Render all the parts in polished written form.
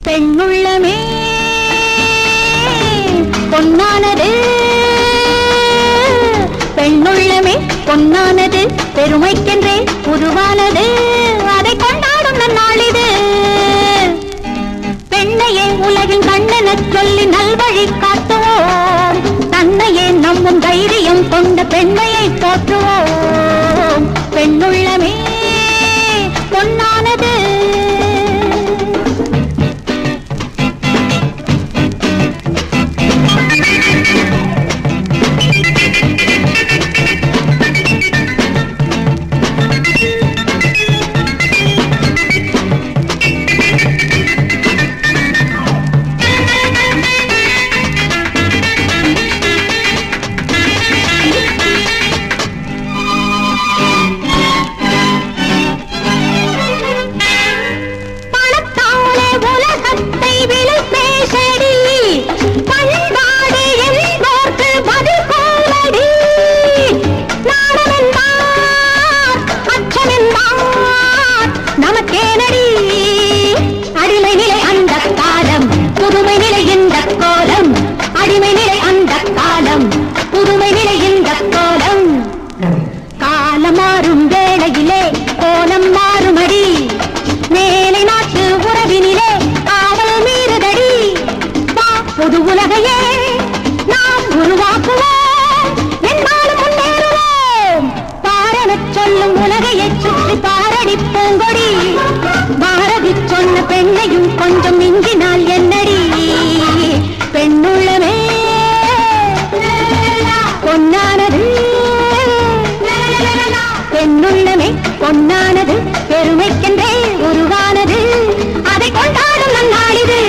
பெண்ணுள்ளமே பொன்னானது, பெண்ணுள்ளமே பொன்னானது, பெருமைக்கென்றே உருவானது, அதை கொண்டாடும் நன்னாளிது. பெண்ணையே உலகின் கண்ணெனச் சொல்லி நல்வழி காட்டுவோம், தன்னையே நம்பும் தைரியம் கொண்ட பெண்மையை போற்றுவோம். பெண்ணுள்ளமே பொன்னானது. மாறும் வேளையிலே கோலம் மாறுமடி, மேலை நாட்டு உறவினிலே காவல் மீறுதடி. புது உலகையே நாம் உருவாக்குவோம், என்னாலும் முன்னேறுவோம். பாரனச் சொல்லும் உலகையை சுற்றி பாரடி பூங்கொடி, பாரதி சொன்ன பெண்ணையும் கொஞ்சம் மிஞ்சினால் என்னடி. பெண்ணுள்ளமே பொன்னானது, பெண்ணுள்ளமே பொன்னானது, பெருமைக்கென்றே உருவானது, அதை கொண்டாடும் நன்னாளிது.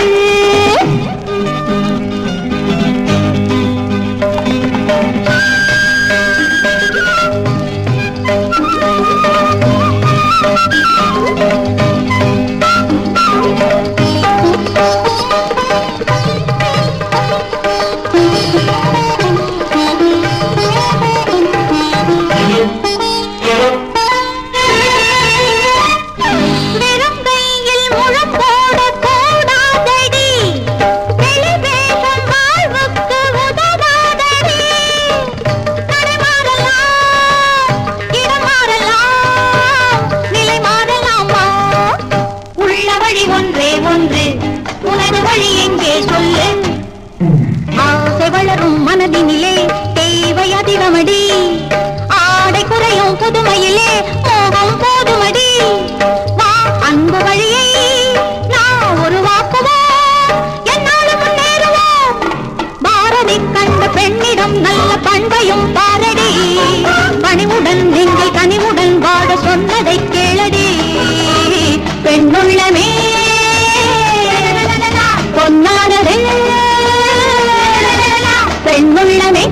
வளரும் மனதினிலே தேவை அதிகமடி, ஆடை குறையும் புதுமையிலே மோகம் போதுமடி. வா அன்பு வழியை நாம் உருவாக்குவோம், என்னாலும் முன்னேறுவோம். பாரதி கண்ட பெண்ணிடம் நல்ல பண்பையும் பாரடி, பணிவுடன் நீங்கள் கனிவுடன் வாழ சொன்னதை கேளடி. பெண்ணுள்ளமே பொன்னானதே, பெண்ணுள்ளமே